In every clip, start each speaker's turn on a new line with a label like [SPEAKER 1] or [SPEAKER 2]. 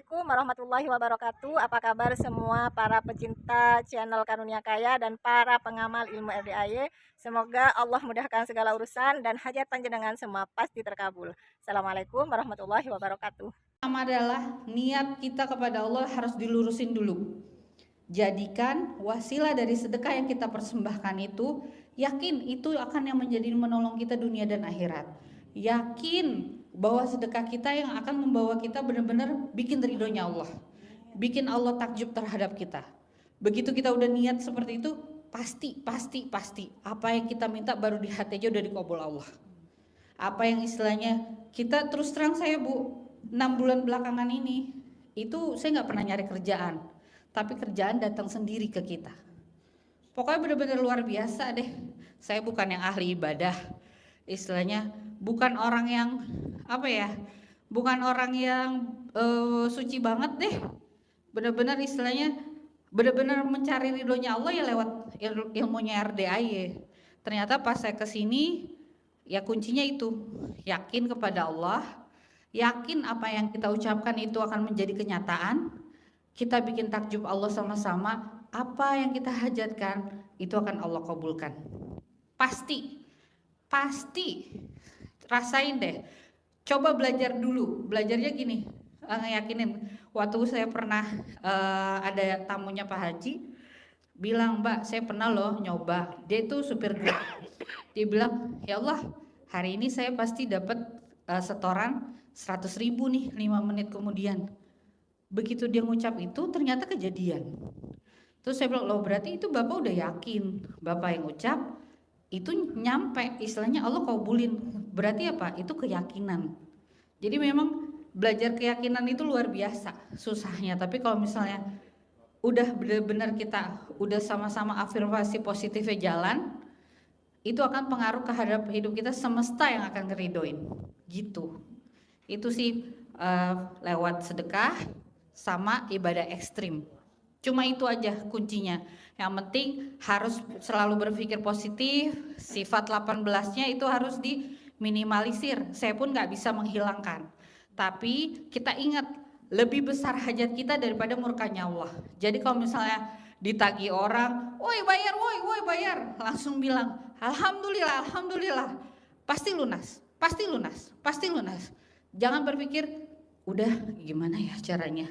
[SPEAKER 1] Assalamualaikum warahmatullahi wabarakatuh. Apa kabar semua para pecinta channel Karunia Kaya dan para pengamal ilmu RDAY? Semoga Allah mudahkan segala urusan dan hajat panjenengan semua pasti terkabul. Assalamualaikum warahmatullahi wabarakatuh.
[SPEAKER 2] Pertama adalah niat kita kepada Allah harus dilurusin dulu. Jadikan wasilah dari sedekah yang kita persembahkan itu, yakin itu akan yang menjadi menolong kita dunia dan akhirat. Yakin bahwa sedekah kita yang akan membawa kita benar-benar bikin ridhonya Allah, bikin Allah takjub terhadap kita. Begitu kita udah niat seperti itu, pasti apa yang kita minta baru di hati aja udah dikabul Allah. Apa yang istilahnya, kita terus terang saya Bu, 6 bulan belakangan ini itu saya nggak pernah nyari kerjaan, tapi kerjaan datang sendiri ke kita. Pokoknya benar-benar luar biasa deh. Saya bukan yang ahli ibadah, istilahnya bukan orang yang bukan orang yang suci banget deh. Benar-benar istilahnya benar-benar mencari ridhonya Allah ya lewat ilmunya RDAY. Ternyata pas saya kesini ya kuncinya itu, yakin kepada Allah, yakin apa yang kita ucapkan itu akan menjadi kenyataan. Kita bikin takjub Allah sama-sama, apa yang kita hajatkan itu akan Allah kabulkan. Pasti rasain deh. Coba belajar dulu, belajarnya gini, ngeyakinin. Waktu saya pernah ada tamunya Pak Haji bilang, Mbak saya pernah loh nyoba, dia itu supir Grab. Dia bilang, ya Allah hari ini saya pasti dapat setoran 100.000 nih 5 menit kemudian. Begitu dia ngucap itu ternyata kejadian. Terus saya bilang, loh berarti itu Bapak udah yakin, Bapak yang ucap itu nyampe, istilahnya Allah kabulin. Berarti apa? Itu keyakinan. Jadi memang belajar keyakinan itu luar biasa susahnya. Tapi kalau misalnya udah benar-benar kita udah sama-sama afirmasi positifnya jalan, itu akan pengaruh terhadap hidup kita, semesta yang akan ngeridoin gitu. Itu sih lewat sedekah sama ibadah ekstrim. Cuma itu aja kuncinya. Yang penting harus selalu berpikir positif. Sifat 18-nya itu harus diminimalisir. Saya pun nggak bisa menghilangkan. Tapi kita ingat lebih besar hajat kita daripada murkanya Allah. Jadi kalau misalnya ditagih orang, woi bayar, langsung bilang, alhamdulillah, pasti lunas. Jangan berpikir, udah gimana ya caranya,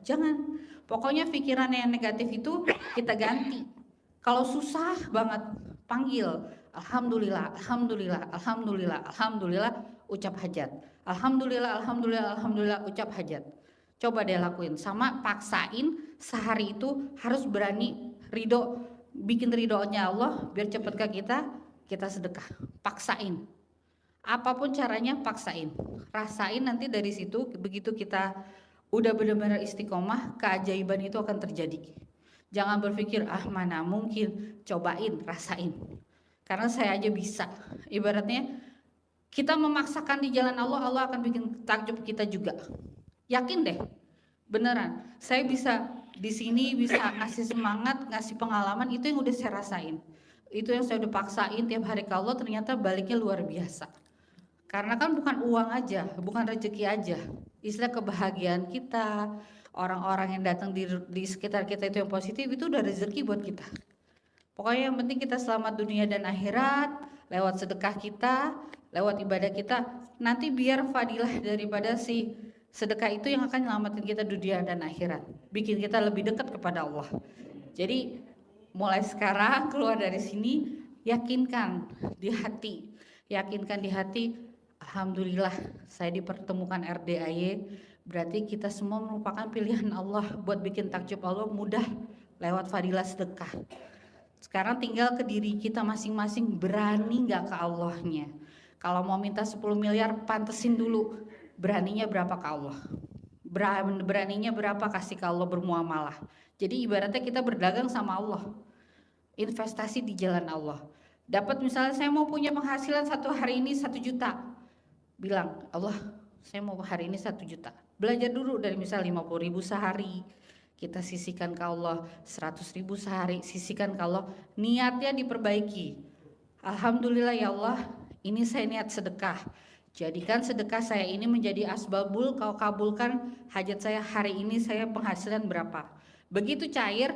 [SPEAKER 2] jangan. Pokoknya pikiran yang negatif itu kita ganti. Kalau susah banget, panggil alhamdulillah, ucap hajat. Alhamdulillah, ucap hajat. Coba deh lakuin, sama paksain sehari itu harus berani ridho, bikin ridhonya Allah biar cepet ke kita sedekah. Paksain. Apapun caranya paksain. Rasain nanti dari situ begitu kita udah benar-benar istiqomah, keajaiban itu akan terjadi. Jangan berpikir mana mungkin, cobain, rasain. Karena saya aja bisa. Ibaratnya kita memaksakan di jalan Allah, Allah akan bikin takjub kita juga. Yakin deh, beneran. Saya bisa di sini bisa ngasih semangat, ngasih pengalaman, itu yang udah saya rasain. Itu yang saya udah paksain tiap hari ke Allah, ternyata baliknya luar biasa. Karena kan bukan uang aja, bukan rezeki aja. Istilah kebahagiaan kita, orang-orang yang datang di sekitar kita itu yang positif, itu udah rezeki buat kita. Pokoknya yang penting kita selamat dunia dan akhirat, lewat sedekah kita, lewat ibadah kita. Nanti biar fadilah daripada si sedekah itu yang akan menyelamatkan kita dunia dan akhirat, bikin kita lebih dekat kepada Allah. Jadi mulai sekarang keluar dari sini, yakinkan di hati, alhamdulillah saya dipertemukan RDAY, berarti kita semua merupakan pilihan Allah buat bikin takjub Allah mudah lewat fadilah sedekah. Sekarang tinggal ke diri kita masing-masing, berani gak ke Allahnya. Kalau mau minta 10 miliar pantesin dulu beraninya berapa ke Allah, beraninya berapa kasih ke Allah, bermuamalah. Jadi ibaratnya kita berdagang sama Allah, investasi di jalan Allah. Dapat misalnya saya mau punya penghasilan satu hari ini 1 juta, bilang Allah saya mau hari ini 1 juta. Belajar dulu dari misal 50.000 sehari, kita sisihkan ke Allah. 100.000 sehari, sisihkan ke Allah. Niatnya diperbaiki. Alhamdulillah ya Allah, ini saya niat sedekah. Jadikan sedekah saya ini menjadi asbabul kau kabulkan hajat saya hari ini, saya penghasilan berapa. Begitu cair,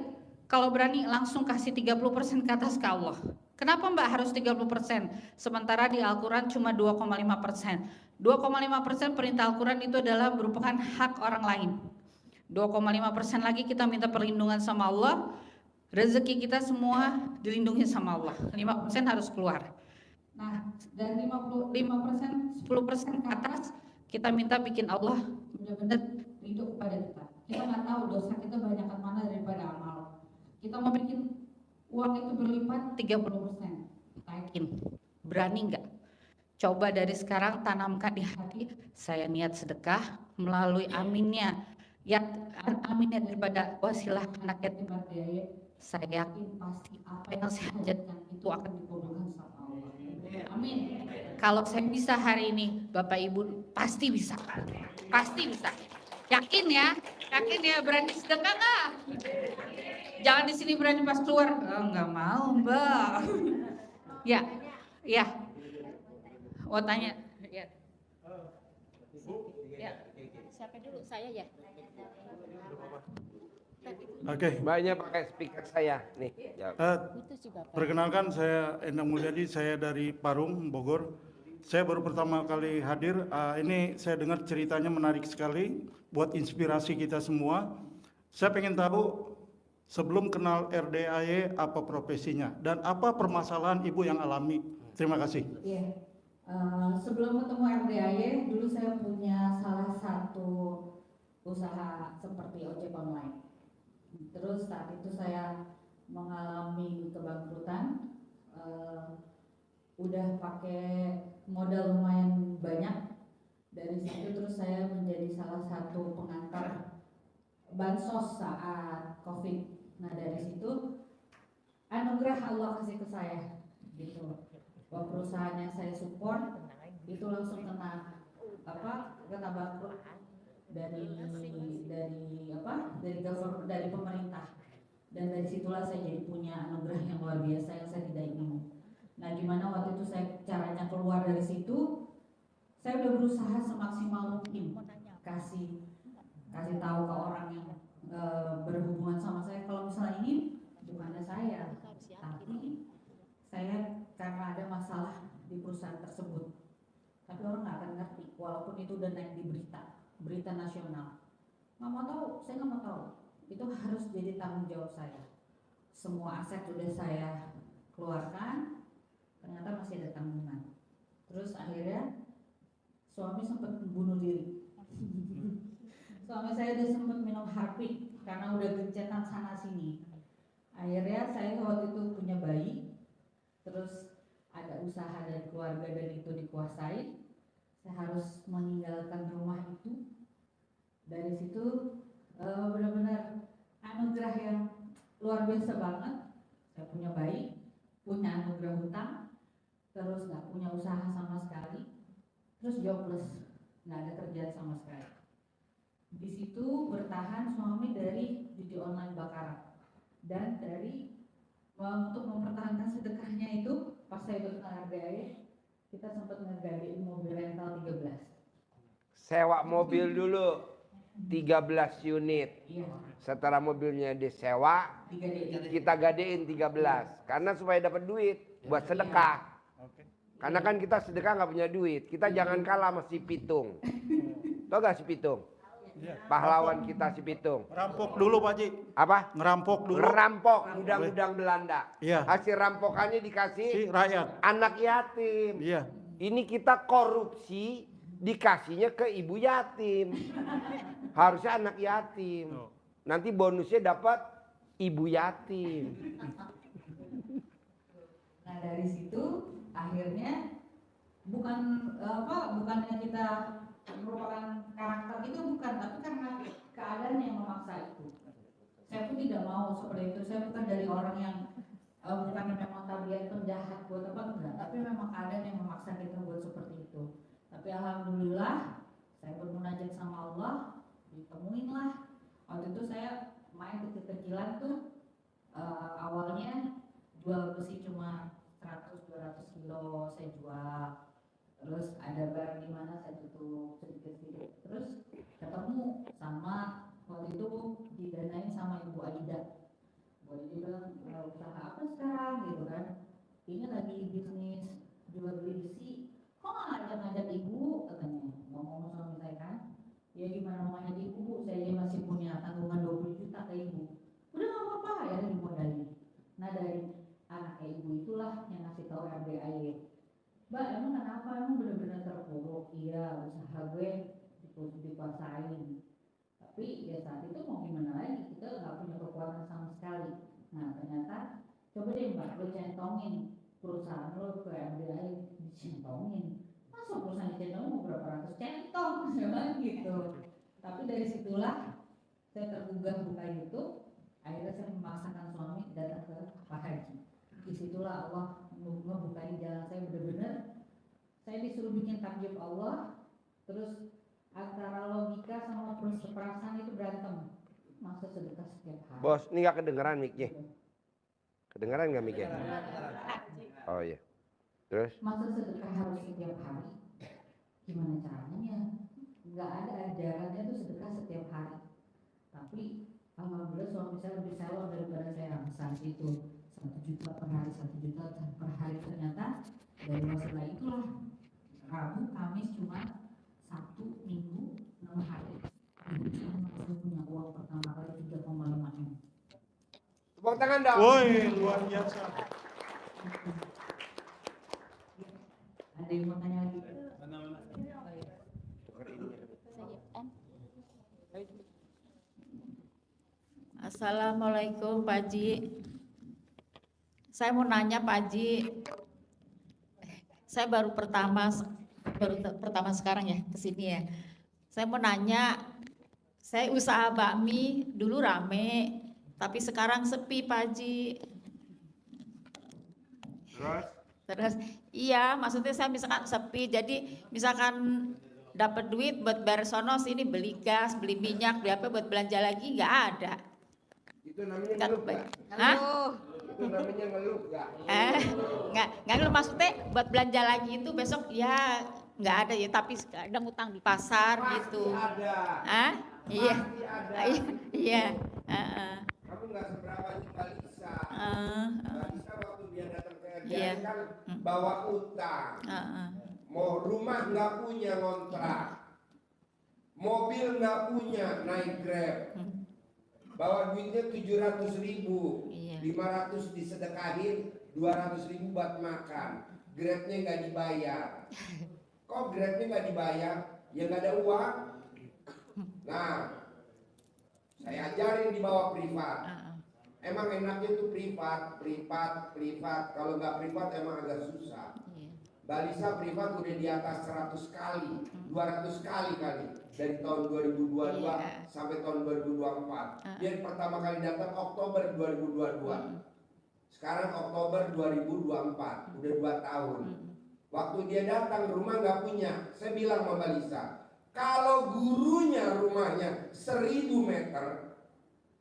[SPEAKER 2] kalau berani langsung kasih 30% ke atas ke Allah. Kenapa Mbak harus 30%? Sementara di Al-Quran cuma 2,5%. 2,5% perintah Al-Quran itu adalah merupakan hak orang lain. 2,5% lagi kita minta perlindungan sama Allah. Rezeki kita semua dilindungi sama Allah. 5% harus keluar. Nah, dari 55%, 10% ke atas kita minta bikin Allah benar-benar ridho kepada kita. Kita nggak tahu dosa kita banyak mana daripada amal. Kita mau bikin uang itu berlipat 30%. Yakin? Berani nggak? Coba dari sekarang tanamkan di hati, saya niat sedekah melalui aminnya. Ya, aminnya daripada wasilah anak yatim piatu. Saya yakin pasti apa yang saya hajatkan itu akan dikabulkan sama Allah. Amin. Kalau saya bisa hari ini, Bapak Ibu pasti bisa. Pasti bisa. Yakin ya? Yakin ya, berani sedekah nggak? Jangan di sini berani pas keluar. Oh, nggak mau, Mbak. Ya, ya. Mau tanya? Ya. Ya. Siapa dulu? Saya ya.
[SPEAKER 3] Oke.
[SPEAKER 4] Mbaknya pakai speaker saya nih.
[SPEAKER 3] Perkenalkan, saya Endang Mulyadi, saya dari Parung, Bogor. Saya baru pertama kali hadir. Ini saya dengar ceritanya menarik sekali, buat inspirasi kita semua. Saya pengen tahu sebelum kenal RDAY apa profesinya dan apa permasalahan ibu yang alami. Terima kasih.
[SPEAKER 2] Iya. Sebelum ketemu RDAY, dulu saya punya salah satu usaha seperti ojek online. Terus saat itu saya mengalami kebangkrutan, udah pakai modal lumayan banyak. Dari situ terus saya menjadi salah satu pengantar bansos saat COVID. Nah dari situ anugerah Allah kasih ke saya, gitu. Bahwa perusahaan yang saya support itu langsung kena bangkrut dari pemerintah, dan dari situlah saya jadi punya anugerah yang luar biasa yang saya tidak ingin. Nah gimana waktu itu saya caranya keluar dari situ, saya udah berusaha semaksimal mungkin kasih tahu ke orang yang berhubungan sama saya kalau misalnya ini bukannya saya, tapi saya karena ada masalah di perusahaan tersebut. Tapi orang nggak akan ngerti walaupun itu udah naik di berita nasional. Nggak mau tahu, saya nggak mau tahu. Itu harus jadi tanggung jawab saya. Semua aset udah saya keluarkan, ternyata masih ada tanggungan. Terus akhirnya suami sempat bunuh diri. Suami saya udah sempat minum harpik karena udah gencetan sana sini. Akhirnya saya waktu itu punya bayi, terus ada usaha dari keluarga dan itu dikuasai. Saya harus meninggalkan rumah itu. Dari situ benar-benar anugerah yang luar biasa banget. Saya punya bayi, punya anugerah hutang, terus nggak punya usaha sama sekali, terus jobless, nggak ada kerjaan sama sekali. Di situ bertahan suami dari judi online bakaran dan dari untuk mempertahankan sedekahnya itu pas saya berhargai, kita sempat ngegadein mobil rental 13.
[SPEAKER 4] Sewa mobil dulu 13 unit.
[SPEAKER 2] Iya.
[SPEAKER 4] Setelah mobilnya disewa, kita gadein 13 karena supaya dapat duit buat sedekah. Karena kan kita sedekah nggak punya duit, kita jangan kalah sama si Pitung. Tahu gak si Pitung? Pahlawan kita si Pitung.
[SPEAKER 3] Ngerampok dulu Pak Haji.
[SPEAKER 4] Apa?
[SPEAKER 3] Ngerampok dulu.
[SPEAKER 4] Ngerampok gudang-gudang Belanda.
[SPEAKER 3] Iya.
[SPEAKER 4] Hasil rampokannya
[SPEAKER 3] Si
[SPEAKER 4] dikasih
[SPEAKER 3] rakyat.
[SPEAKER 4] anak yatim.
[SPEAKER 3] Iya.
[SPEAKER 4] Ini kita korupsi dikasihnya ke ibu yatim. Harusnya anak yatim. Nanti bonusnya dapat ibu yatim.
[SPEAKER 2] Nah dari situ akhirnya bukannya kita merupakan karakter itu bukan, tapi karena keadaan yang memaksa itu. Saya pun tidak mau seperti itu. Saya bukan dari orang yang bukan memang tabiat penjahat buat apa enggak, tapi memang keadaan yang memaksa kita buat seperti itu. Tapi alhamdulillah saya bermunajat sama Allah, ditemuin lah. Waktu itu saya main kecil-kecilan tuh awalnya jual besi cuma 100-200 kilo saya jual. Terus ada barang di mana saya tutup sedikit-sedikit. Terus ketemu sama waktu itu didanain sama Ibu Aida. Bu Aida bilang, usaha apa sekarang gitu kan? Ini lagi bisnis jual beli besi. Kok nggak ngajak ibu katanya? Ngomong sama saya kan? Ya gimana mau ngajak ibu Bu? Saya masih punya tanggungan 20 juta ke ibu. Udah nggak apa-apa ya dimodalin. Nah dari anak ibu itulah yang ngasih tahu RDAY. Mbak, emang kenapa? Emang benar-benar terpuruk? Iya, usaha gue dikuasain. Tapi ya saat itu mau gimana lagi? Kita nggak punya kekuatan sama sekali. Nah ternyata coba deh Mbak, lo centongin perusahaan lo ke RDAY, dicentongin. Masa perusahaan dicentongin mau berapa ratus centong? Memang gitu. Tapi dari situlah saya tergugah buka YouTube. Akhirnya saya memaksakan suami datang ke Pak Haji. Disitulah Allah membukain jalan saya benar-benar. Saya disuruh bikin takjub Allah, terus antara logika sama perasaan itu berantem. Masa sedekah setiap hari.
[SPEAKER 4] Bos, ini nggak kedengeran mic-nya. Kedengeran nggak mic-nya? Oh iya. Terus?
[SPEAKER 2] Masa sedekah harus setiap hari? Gimana caranya? Nggak ada ajarannya tuh sedekah setiap hari. Tapi alhamdulillah suami saya lebih selo daripada saya saat itu. 1 juta per hari, 1 juta per hari. Ternyata dari masalah itulah Rabu, Kamis, Jumat, Sabtu, Minggu, 6 hari. Saya punya uang pertama kali 3,5 M.
[SPEAKER 4] Tepuk tangan dong.
[SPEAKER 3] Woi, luar biasa.
[SPEAKER 2] Ada yang mau tanya lagi?
[SPEAKER 5] Assalamualaikum Pak Haji. Saya mau nanya Pak Haji, saya baru pertama sekarang ya kesini ya. Saya mau nanya, saya usaha bakmi dulu rame, tapi sekarang sepi Pak Haji. Terus iya, maksudnya saya misalkan sepi, jadi misalkan dapat duit buat bayar sono sini beli gas, beli minyak, beli apa buat belanja lagi nggak ada.
[SPEAKER 4] Itu namanya ngeluh nggak?
[SPEAKER 5] Hah?
[SPEAKER 4] Itu namanya ngeluh nggak?
[SPEAKER 5] Nggak ngeluh, maksudnya buat belanja lagi itu besok ya nggak ada ya, tapi kadang utang di pasar
[SPEAKER 4] Pasti
[SPEAKER 5] gitu.
[SPEAKER 4] ada.
[SPEAKER 5] Ah, iya,
[SPEAKER 4] Pasti ada.
[SPEAKER 5] iya.
[SPEAKER 4] Kamu nggak seberapa Mbak Lisa.
[SPEAKER 5] Ah,
[SPEAKER 4] Mbak Lisa waktu dia datang ke RDAY
[SPEAKER 5] Iya.
[SPEAKER 4] kan bawa utang.
[SPEAKER 5] ah.
[SPEAKER 4] Mau rumah nggak punya ngontrak, mobil nggak punya naik Grab, bawa duitnya 700.000,
[SPEAKER 5] Iya.
[SPEAKER 4] 500 disedekahin, 200.000 buat makan, Grabnya nggak dibayar. Kok Grabnya nggak dibayar? Ya nggak ada uang. Nah, saya ajarin di bawah privat. Emang enaknya tuh privat. Kalau nggak privat emang agak susah.
[SPEAKER 5] Iya.
[SPEAKER 4] Balisa privat udah di atas 100 kali, 200 kali dari tahun 2022
[SPEAKER 5] Iya.
[SPEAKER 4] sampai tahun 2024. Dia pertama kali datang Oktober 2022. Sekarang Oktober 2024, udah 2 tahun. Waktu dia datang rumah nggak punya, saya bilang sama Balisa, kalau gurunya rumahnya 1000 meter,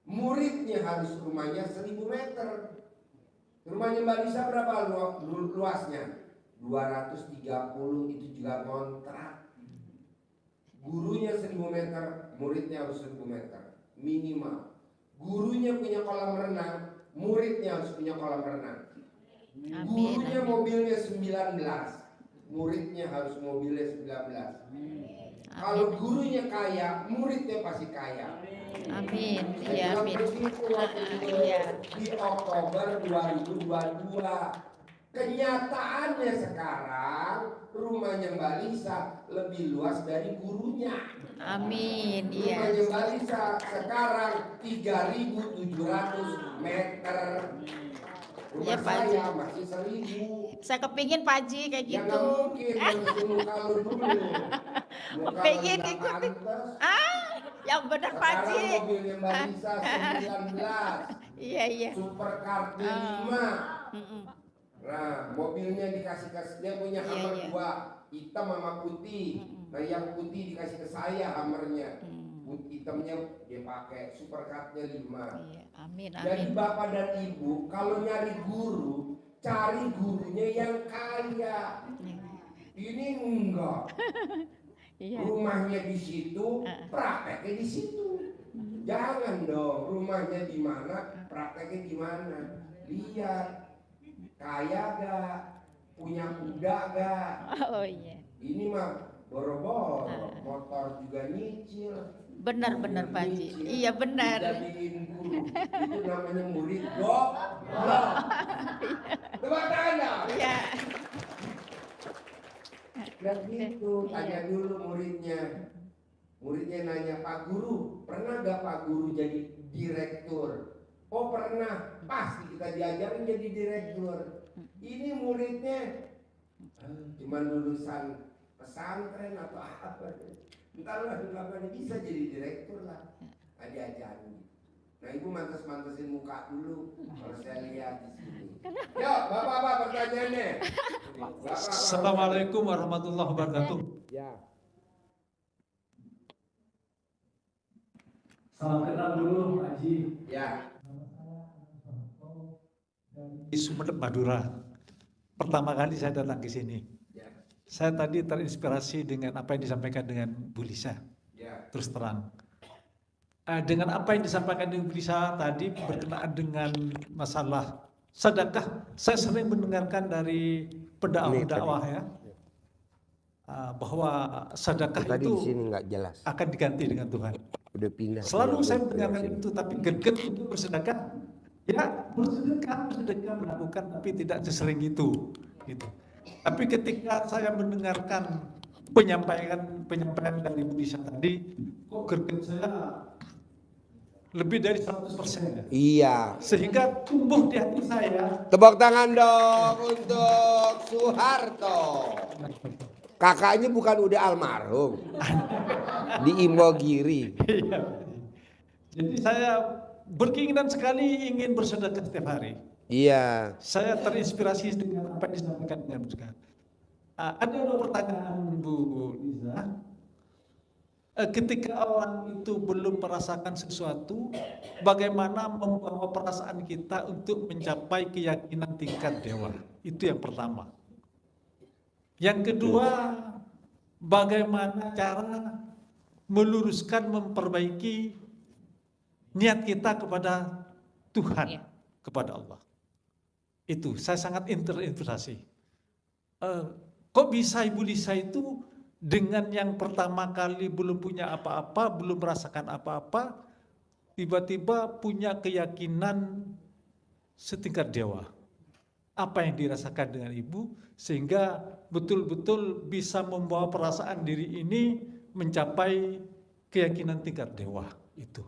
[SPEAKER 4] muridnya harus rumahnya 1000 meter. Rumahnya Balisa berapa luasnya? 230, itu juga kontrak. Gurunya 1000 meter, muridnya harus 1000 meter minimal. Gurunya punya kolam renang, muridnya harus punya kolam renang. Gurunya mobilnya 19, muridnya harus mobilnya 19. Kalau gurunya kaya, muridnya pasti kaya.
[SPEAKER 5] Amin.
[SPEAKER 4] Saya
[SPEAKER 5] Iya,
[SPEAKER 4] bilang
[SPEAKER 5] amin.
[SPEAKER 4] begitu waktu itu di Oktober 2022. Kenyataannya sekarang rumahnya Mbak Lisa lebih luas dari gurunya.
[SPEAKER 5] Amin. Iya.
[SPEAKER 4] Rumahnya Mbak Lisa sekarang 3.700 meter. Rumah
[SPEAKER 5] Iya, Pak
[SPEAKER 4] saya masih 1.000.
[SPEAKER 5] Saya kepingin Pak Haji kayak
[SPEAKER 4] Ya
[SPEAKER 5] gitu.
[SPEAKER 4] nggak mungkin harus muka lu dulu. Muka lu
[SPEAKER 5] Kepingin
[SPEAKER 4] nggak
[SPEAKER 5] ikutin.
[SPEAKER 4] pantas.
[SPEAKER 5] Yang benar Pak Haji.
[SPEAKER 4] Sekarang mobilnya Mbak Lisa 19.
[SPEAKER 5] Iya, iya.
[SPEAKER 4] Supercarnya 5. Nah, mobilnya dikasih ke dia punya
[SPEAKER 5] Iya,
[SPEAKER 4] Hammer
[SPEAKER 5] iya.
[SPEAKER 4] 2, hitam sama putih. Nah, yang putih dikasih ke saya Hammernya. Hitamnya dia pakai, supercarnya 5.
[SPEAKER 5] Iya, amin,
[SPEAKER 4] Jadi
[SPEAKER 5] amin.
[SPEAKER 4] bapak dan ibu kalau nyari guru, cari gurunya yang kaya. Ini enggak.
[SPEAKER 1] Iya.
[SPEAKER 4] Rumahnya di situ, prakteknya di situ. Jangan dong, rumahnya di mana, prakteknya di mana. Lihat, kaya gak, punya kuda gak.
[SPEAKER 1] Oh iya.
[SPEAKER 4] Ini mah boro-boro, motor juga nyicil.
[SPEAKER 5] Benar-benar Pak Haji. Iya benar.
[SPEAKER 4] Jadiin guru, itu namanya murid goblok. Tepuk tangan dong.
[SPEAKER 1] Iya.
[SPEAKER 4] Dan gitu, tanya dulu muridnya. Muridnya nanya, Pak Guru, pernah gak Pak Guru jadi direktur? Oh pernah, pasti kita diajarin jadi direktur. Ini muridnya cuma lulusan pesantren atau apa. Entahlah, kenapa bisa jadi direktur lah. Nah, diajarin. Nah ibu mantas-mantasin muka dulu kalau saya lihat di sini. Yuk, bapak-bapak pertanyaannya.
[SPEAKER 6] Assalamualaikum warahmatullahi wabarakatuh.
[SPEAKER 4] Ya.
[SPEAKER 6] Salam kenal dulu, Pak Haji.
[SPEAKER 4] Ya.
[SPEAKER 6] Di Sumeneb, Madura. Pertama kali saya datang ke sini.
[SPEAKER 4] Ya.
[SPEAKER 6] Saya tadi terinspirasi dengan apa yang disampaikan dengan Bu Lisa.
[SPEAKER 4] Ya.
[SPEAKER 6] Terus terang. Dengan apa yang disampaikan dengan Bu Lisa tadi berkenaan dengan masalah sedekah, saya sering mendengarkan dari pendakwah ya, bahwa sedekah
[SPEAKER 4] Tadi
[SPEAKER 6] itu
[SPEAKER 4] di sini nggak jelas.
[SPEAKER 6] akan diganti dengan Tuhan.
[SPEAKER 4] Udah pindah.
[SPEAKER 6] Selalu
[SPEAKER 4] Udah
[SPEAKER 6] saya
[SPEAKER 4] pindah
[SPEAKER 6] mendengarkan
[SPEAKER 4] sini.
[SPEAKER 6] itu, tapi greget untuk bersedekah. Ya, bersedekah melakukan, tapi tidak sesering itu. Gitu. Tapi ketika saya mendengarkan penyampaian dari Bu Lisa tadi, kok greget saya lebih dari 100% ya.
[SPEAKER 4] Iya.
[SPEAKER 6] Sehingga tumbuh di hati saya.
[SPEAKER 4] Tepuk tangan dong untuk Soeharto. Kakaknya bukan udah almarhum. Di Imogiri.
[SPEAKER 6] Iya. Jadi saya berkeinginan sekali ingin bersedekah setiap hari.
[SPEAKER 4] Iya.
[SPEAKER 6] Saya terinspirasi dengan apa yang disampaikan dengan Bu Lisa. Ada dua pertanyaan Bu Lisa. Ketika orang itu belum merasakan sesuatu, bagaimana membawa perasaan kita untuk mencapai keyakinan tingkat dewa? Itu yang pertama. Yang kedua, bagaimana cara meluruskan, memperbaiki niat kita kepada Tuhan, kepada Allah. Itu saya sangat terinspirasi. Kok bisa Ibu Lisa itu dengan yang pertama kali belum punya apa-apa, belum merasakan apa-apa, tiba-tiba punya keyakinan setingkat dewa. Apa yang dirasakan dengan Ibu sehingga betul-betul bisa membawa perasaan diri ini mencapai keyakinan tingkat dewa itu.